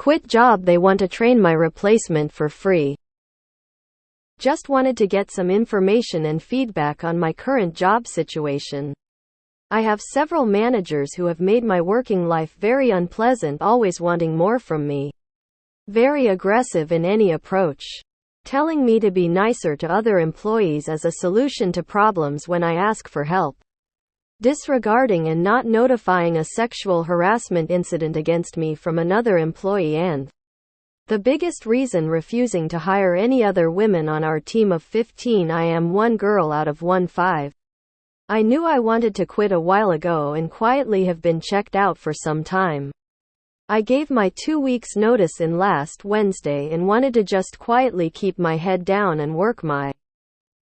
Quit job, they want to train my replacement for free. Just wanted to get some information and feedback on my current job situation. I have several managers who have made my working life very unpleasant, always wanting more from me. Very aggressive in any approach. Telling me to be nicer to other employees as a solution to problems when I ask for help. Disregarding and not notifying a sexual harassment incident against me from another employee, and the biggest reason, refusing to hire any other women on our team of 15. I am one girl out of 15. I knew I wanted to quit a while ago and quietly have been checked out for some time. I gave my 2 weeks notice in last Wednesday and wanted to just quietly keep my head down and work my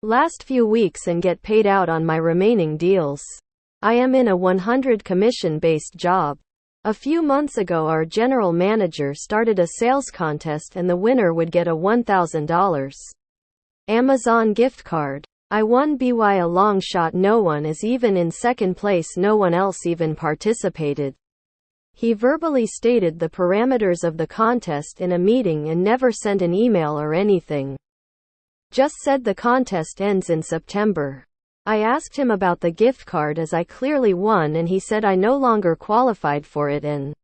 last few weeks and get paid out on my remaining deals. I am in a 100 commission-based job. A few months ago our general manager started a sales contest and the winner would get a $1,000 Amazon gift card. I won by a long shot. No one is even in second place. No one else even participated. He verbally stated the parameters of the contest in a meeting and never sent an email or anything. Just said the contest ends in September. I asked him about the gift card as I clearly won, and he said I no longer qualified for it and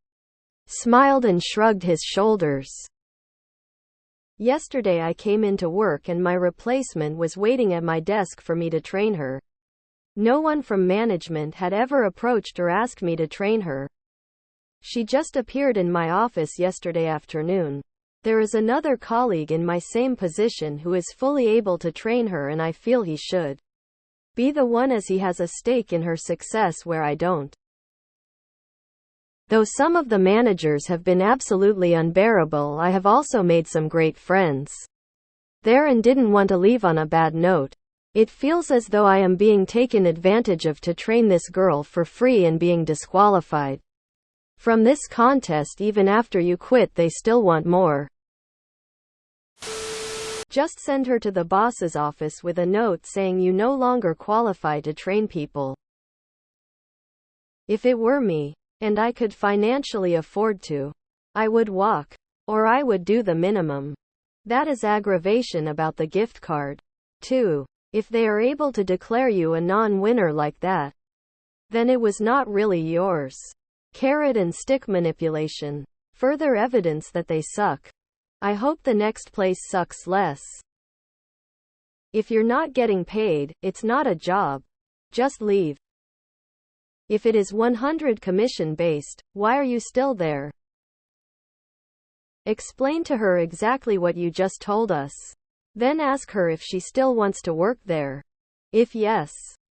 smiled and shrugged his shoulders. Yesterday I came into work and my replacement was waiting at my desk for me to train her. No one from management had ever approached or asked me to train her. She just appeared in my office yesterday afternoon. There is another colleague in my same position who is fully able to train her, and I feel he should be the one as he has a stake in her success where I don't. Though some of the managers have been absolutely unbearable, I have also made some great friends there and didn't want to leave on a bad note. It feels as though I am being taken advantage of to train this girl for free and being disqualified from this contest. Even after you quit, they still want more. Just send her to the boss's office with a note saying you no longer qualify to train people. If it were me, and I could financially afford to, I would walk. Or I would do the minimum. That is aggravation about the gift card. 2. If they are able to declare you a non-winner like that, then it was not really yours. Carrot and stick manipulation. Further evidence that they suck. I hope the next place sucks less. If you're not getting paid, it's not a job. Just leave. If it is 100 commission based, why are you still there? Explain to her exactly what you just told us. Then ask her if she still wants to work there. If yes,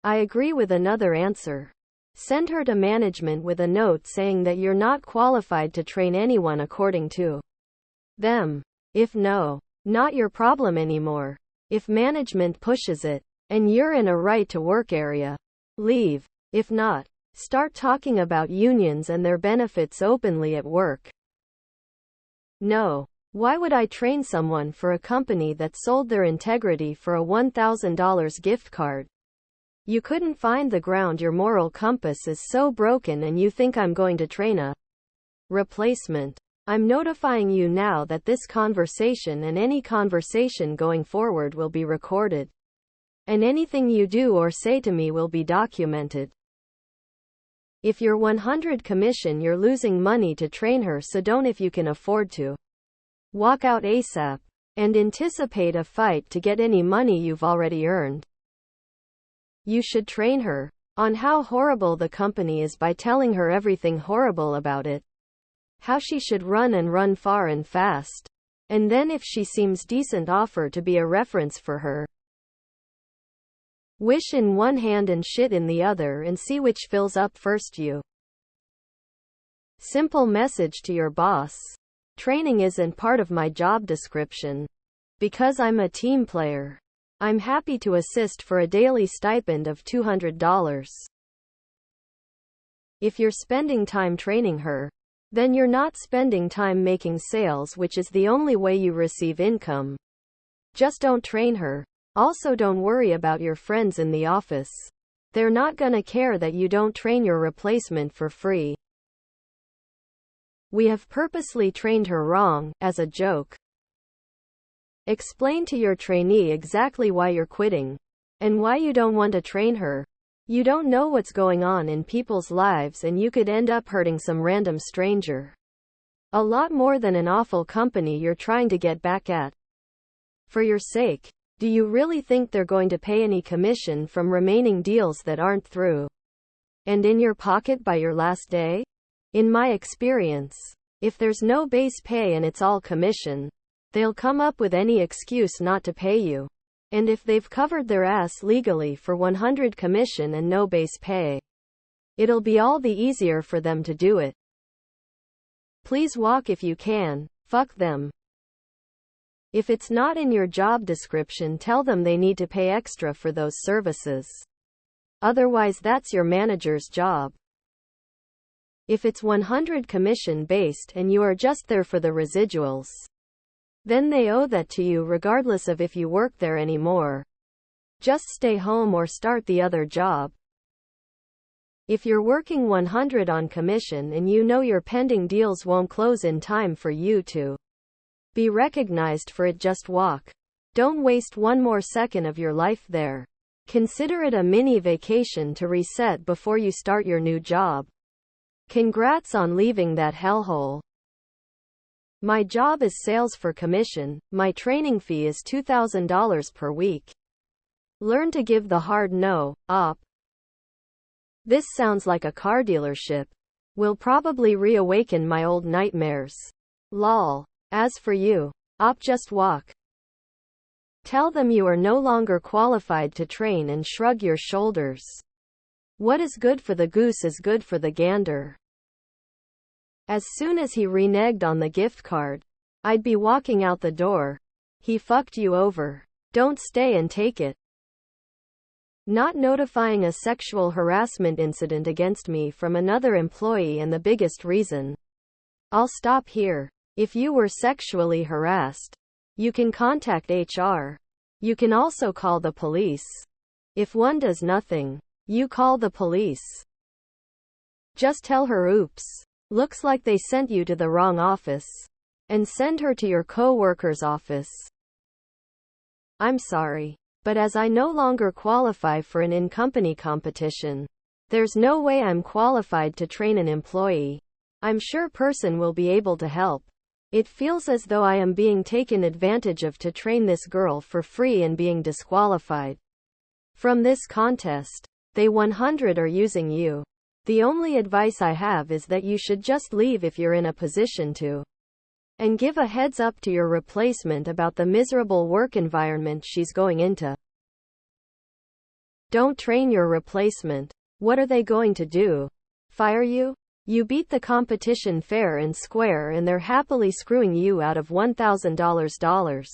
I agree with another answer. Send her to management with a note saying that you're not qualified to train anyone according to them. If no, not your problem anymore. If management pushes it, and you're in a right to work area, leave. If not, start talking about unions and their benefits openly at work. No. Why would I train someone for a company that sold their integrity for a $1,000 gift card? You couldn't find the ground. Your moral compass is so broken and you think I'm going to train a replacement. I'm notifying you now that this conversation and any conversation going forward will be recorded. And anything you do or say to me will be documented. If you're 100 commission, you're losing money to train her, so don't. If you can afford to, walk out ASAP. And anticipate a fight to get any money you've already earned. You should train her on how horrible the company is by telling her everything horrible about it. How she should run and run far and fast. And then if she seems decent, offer to be a reference for her. Wish in one hand and shit in the other and see which fills up first. You. Simple message to your boss. Training isn't part of my job description. Because I'm a team player. I'm happy to assist for a daily stipend of $200. If you're spending time training her, then you're not spending time making sales, which is the only way you receive income. Just don't train her. Also, don't worry about your friends in the office. They're not gonna care that you don't train your replacement for free. We have purposely trained her wrong, as a joke. Explain to your trainee exactly why you're quitting, and why you don't want to train her. You don't know what's going on in people's lives, and you could end up hurting some random stranger. A lot more than an awful company you're trying to get back at. For your sake, do you really think they're going to pay any commission from remaining deals that aren't through and in your pocket by your last day? In my experience, if there's no base pay and it's all commission, they'll come up with any excuse not to pay you. And if they've covered their ass legally for 100 commission and no base pay, it'll be all the easier for them to do it. Please walk if you can. Fuck them. If it's not in your job description, tell them they need to pay extra for those services. Otherwise, that's your manager's job. If it's 100 commission based and you are just there for the residuals, then they owe that to you regardless of if you work there anymore. Just stay home or start the other job. If you're working 100 on commission and you know your pending deals won't close in time for you to be recognized for it, just walk. Don't waste one more second of your life there. Consider it a mini vacation to reset before you start your new job. Congrats on leaving that hellhole. My job is sales for commission. My training fee is $2,000 per week. Learn to give the hard no, op. This sounds like a car dealership. Will probably reawaken my old nightmares. Lol. As for you, op, just walk. Tell them you are no longer qualified to train and shrug your shoulders. What is good for the goose is good for the gander. As soon as he reneged on the gift card, I'd be walking out the door. He fucked you over. Don't stay and take it. Not notifying a sexual harassment incident against me from another employee, and the biggest reason. I'll stop here. If you were sexually harassed, you can contact HR. You can also call the police. If one does nothing, you call the police. Just tell her, oops, looks like they sent you to the wrong office, and send her to your co-worker's office. I'm sorry, but as I no longer qualify for an in-company competition, there's no way I'm qualified to train an employee. I'm sure person will be able to help. It feels as though I am being taken advantage of to train this girl for free and being disqualified from this contest. They 100 are using you. The only advice I have is that you should just leave if you're in a position to, and give a heads up to your replacement about the miserable work environment she's going into. Don't train your replacement. What are they going to do? Fire you? You beat the competition fair and square and they're happily screwing you out of $1,000.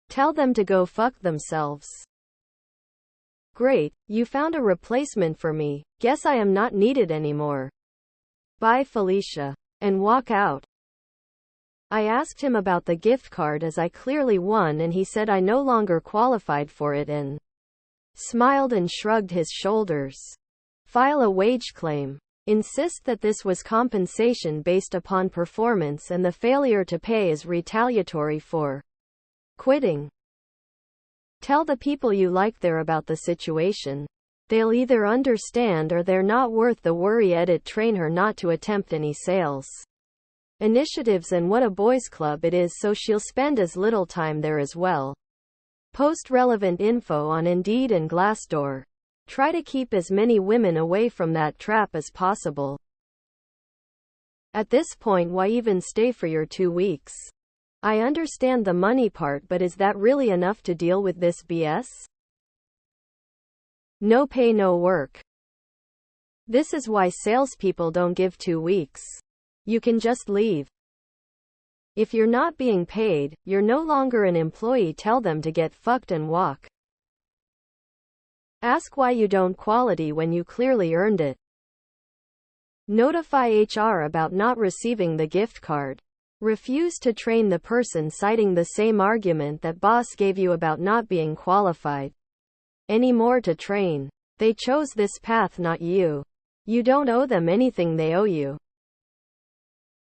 Tell them to go fuck themselves. Great, you found a replacement for me. Guess I am not needed anymore. Bye, Felicia. And walk out. I asked him about the gift card as I clearly won, and he said I no longer qualified for it and smiled and shrugged his shoulders. File a wage claim. Insist that this was compensation based upon performance and the failure to pay is retaliatory for quitting. Tell the people you like there about the situation. They'll either understand or they're not worth the worry. Edit. Train her not to attempt any sales initiatives and what a boys club it is, so she'll spend as little time there as well. Post relevant info on Indeed and Glassdoor. Try to keep as many women away from that trap as possible. At this point, why even stay for your 2 weeks? I understand the money part, but is that really enough to deal with this BS? No pay, no work. This is why salespeople don't give 2 weeks. You can just leave. If you're not being paid, you're no longer an employee. Tell them to get fucked and walk. Ask why you don't quality when you clearly earned it. Notify HR about not receiving the gift card. Refuse to train the person citing the same argument that boss gave you about not being qualified anymore to train. They chose this path, not you. You don't owe them anything, they owe you.